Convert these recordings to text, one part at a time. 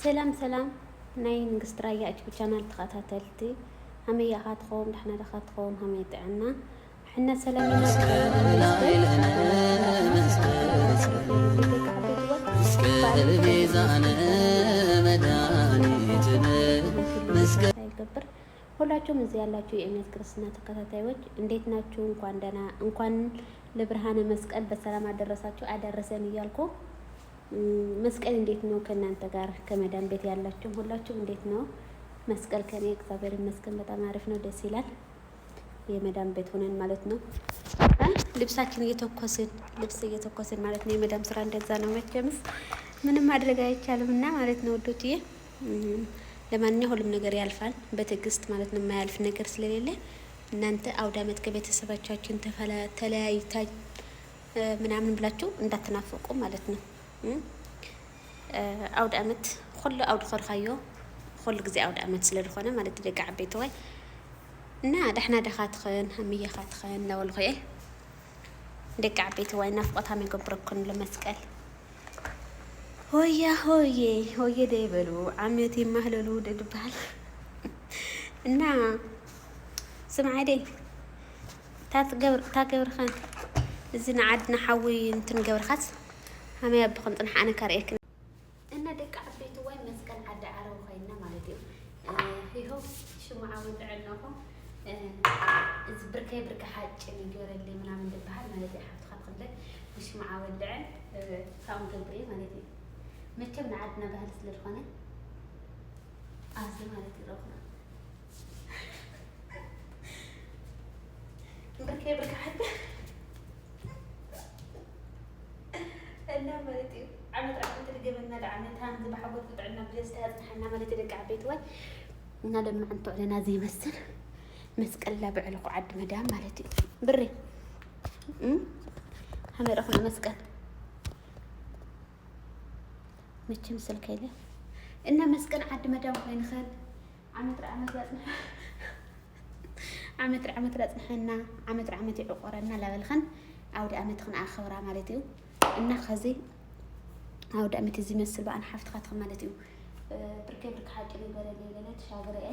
سلام سلام ناي نقص رايا اتشو channel تخاتلتي همي خاتخوم نحنا دخاتخوم همي تعنا حنا سلامنا يكبر ሁላችሁም እዚህ ያላችሁ የእምነት ክርስትና ተከታታዮች እንዴት ናችሁ? እንኳን ለብርሃነ መስቀል በሰላም አደረሳችሁ አደረሰን እያልኩ መስቀል እንዴት ነው ከእናንተ ጋር ከመዳን ቤት ያላችሁ ሁላችሁም እንዴት ነው? መስቀል ከኔ እግዚአብሔር ይመስገን በጣም አሪፍ ነው፣ ደስ ይላል። የመዳን ቤት ሆነን ማለት ነው ልብሳችን እየተኮስን ማለት ነው። የመዳም ስራ እንደዛ ነው። መቼምስ ምንም ማድረግ አይቻልምና ማለት ነው ወዶችዬ። ለማንኛውም ሁሉም ነገር ያልፋል በትዕግስት ማለት ነው። የማያልፍ ነገር ስለሌለ እናንተ አውደ ዓመት ከቤተሰቦቻችን ተለያይታ ምናምን ብላችሁ እንዳትናፈቁ ማለት ነው። አውደ ዓመት ሁሉ አውድ ኸርኻዮ ሁሉ ጊዜ አውደ ዓመት ስለሆነ ማለት ደጋ ዓበይቲ ወይ እና ደሕና ደኻትኸን ሃምየኻትኸን ናወልኸየ ደጋ ዓበይቲ ወይ ናፍቆታ መገብረኩን ለመስቀል ሆያ ሆየ ደይበሉ ዓመት የማህለሉ ደድባል እና ስምዓዴ ታገብርኸን እዝና ዓድና ሓዊ እንትን ገብርኻት ሃመያ ብኸንጥን ሓነ ካርኤክ እና ደቂ ዓበይቲ ወይ መስቀል ዓዲ ዓረብ ኮይና ማለት እዩ። ይሆ ሽሙዓ ወልዕናኹ እዚ ብርከ ሓጭን ይገበረሊ ምናምን ድበሃል ማለት እዩ። ሓፍትኻ ትኽንደይ ብሽሙዓ ወልዕን ካብኡ ገብሪ ማለት እዩ። መቸም ንዓድና ባህል ስለዝኾነ ኣዚ ማለት እዩ ረኹና ብርከ ሓጭ እና ማለት እዩ። ዓመት ትድገበና ለዓመት ሃምዚ ብሓጎት ብጥዕና ብደስታ ያፅንሐና ማለት ደቂ ዓበይቲ ወይ እና ለማዓንቶ ዕለና ዘይመስል መስቀል ላብዕልኹ ዓዲ መዳም ማለት እዩ። ብሪ ሃመይ ረኹና መስቀል መቸም ስልከ ኢለ እና መስቀል ዓዲ መዳም ኮይንኸን ዓመት ላፅንሐና ዓመት ይዕቆረና ላበልኸን ኣውዲ ዓመት ክንኣኽብራ ማለት እዩ። እና ከዚ ኣውዲ ዓመት እዚ መስል በኣን ሓፍትኻትኸ ማለት እዩ። ብርከ ሓጭን ይበረለ ለለ ተሻገረ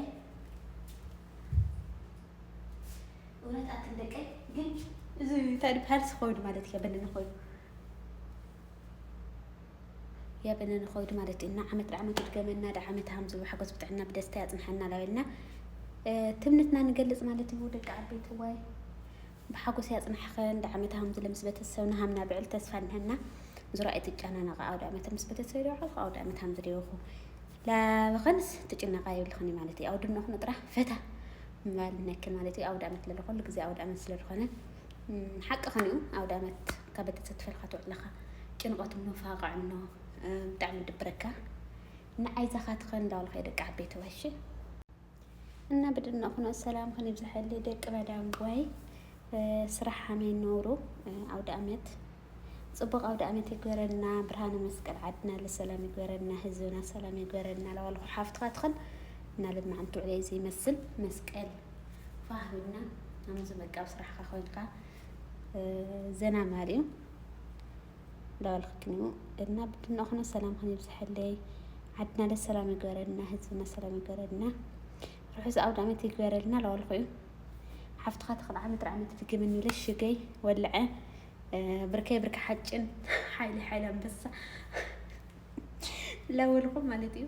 እውነት ኣትንደቀ ግን እዚ ታዲ ፓርስ ኾይዱ ማለት እዩ። ያበነን ኾይዱ ማለት እዩ። እና ዓመት ድገመና ዓመት ሃምዚ ብሓጎስ ብጥዕና ብደስታ ያፅንሐና ላበልና ትምነትና ንገልጽ ማለት እዩ። ደቂ ዓበይቲ ወይ بحاجوس يا سمح خان دعمت همز لمسبة السونا همنا بعل تسفن هنا زرعت الجنة نقاو دعمت مسبة السونا أو دعمت همز ريوخو لا بخنس تجينا قايل الخني مالتي أو دنا إحنا طرح فتح مال نكل مالتي أو دعمت للخل جزء أو دعمت للخنة حق خنيو أو دعمت كبدت تدفل خطوة لخا جنقة منه فاقع إنه دعم البركة نعايزة خات خن دال خير كعبيت وشي إن بدنا إحنا السلام خني بزحلي دك مدام واي ስራሕ ሃመይ ኖሩ ኣውደ ዓመት ጽቡቕ ኣውደ ዓመት ይግበረልና ብርሃነ መስቀል ዓድና ለሰላም ይግበረልና ህዝብና ሰላም ይግበረልና ለዋልኹ ሓፍትኻትኽን እና ለማዓንቱ ዕለይ ዘይመስል መስቀል ፋህብና ኣምዚ መቃብ ስራሕካ ኮይንካ ዘና ማልዩ ለዋልኽትንዩ እና ብድና ኹነ ሰላም ኹን ይብዝሐለይ ዓድና ለሰላም ይግበረልና ህዝብና ሰላም ይግበረልና ርሑስ ኣውደ ዓመት ይግበረልና ለዋልኹ እዩ። حفتخات خل عمت في كمني ليش جاي ولا بركة حجن حيلة بس لا والقوم مالتي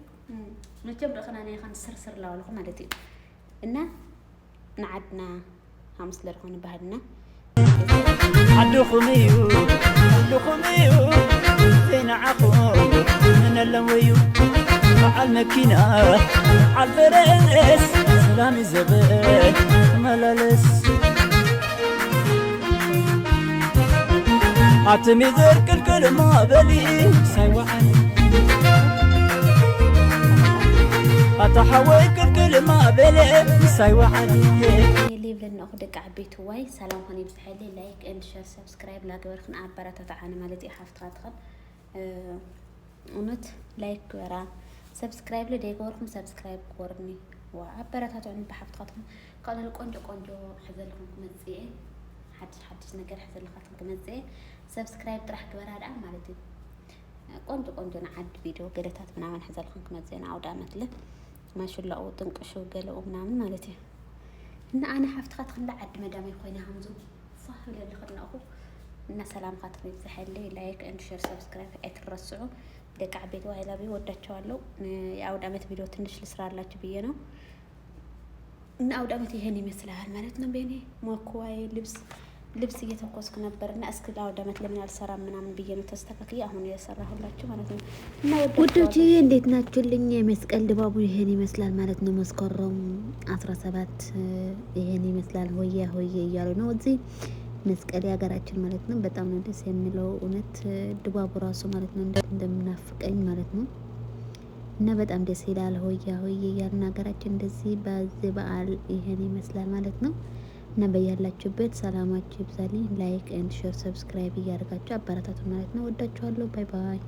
نجبر خلنا خن سر لا والقوم مالتي إننا نعدنا خمس لرخون بهدنا عدو خميو فين عقو من اللويو على المكينة على الفرس سلامي زبال ملالس عتمي ذرك الكلمة بلي سيوحني أتحويك الكلمة بلي سيوحني اللي بلنا أخدك عبيت واي سلام خني بسحلي لايك اند شير سبسكرايب لا قبرخن عبارة تعاني مالتي حافظ خاتخن ونت لايك ورا سبسكرايب لدي قوركم سبسكرايب قورني وعبارة تعاني بحافظ خاتخن قال القنجو حزلكم كمزيه حدش نقدر حزل خاتم كمزيه سبسكرايب راح كبر هذا مالتي ቆንጆ ቆንጆ ንዓዲ ቪድዮ ገለታት ምናምን ሕዘልኩም ክመፅና ኣውደ ዓመት ለ ማሽላኡ ጥንቅሹ ገለኡ ምናምን ማለት እዩ እና ኣነ ሓፍትካ ትክላ ዓዲ መዳመይ ኮይና ሃምዙ ፋህ ብለሊ ክድነቕኹ እና ሰላምካ ትበዝሐሊ ላይክ ኤንድ ሼር ሰብስክራይብ ኣይትረስዑ ደቂ ዓበይቲ ዋይላቢ ወዳቸዋለሁ የአውደ ዓመት ቪዲዮ ትንሽ ልስራላችሁ ብዬ ነው እና አውደ ዓመት ይሄን ይመስላል ማለት ነው በእኔ ሞክዋይ ልብስ እየተኮስኩ ነበርና እስኪ ለአውደ ዓመት ለምን አልሰራም ምናምን ብዬ ነው ተስተካክዬ አሁን እየሰራሁላችሁ ማለት ነው እና ውዶቼ እንዴት ናችሁልኝ የመስቀል ድባቡ ይሄን ይመስላል ማለት ነው መስከረም 17 ይሄን ይመስላል ሆያ ሆዬ እያሉ ነው እዚህ መስቀል ሀገራችን ማለት ነው በጣም ነው ደስ የሚለው እውነት ድባቡ ራሱ ማለት ነው እንደምናፍቀኝ ማለት ነው እና በጣም ደስ ይላል ሆያ ሆዬ እያልን ሀገራችን እንደዚህ በዚህ በዓል ይሄን ይመስላል ማለት ነው እና በያላችሁበት ሰላማችሁ ይብዛልኝ ላይክ ኤንድ ሼር ሰብስክራይብ እያደረጋችሁ አበረታቱ ማለት ነው ወዳችኋለሁ ባይ ባይ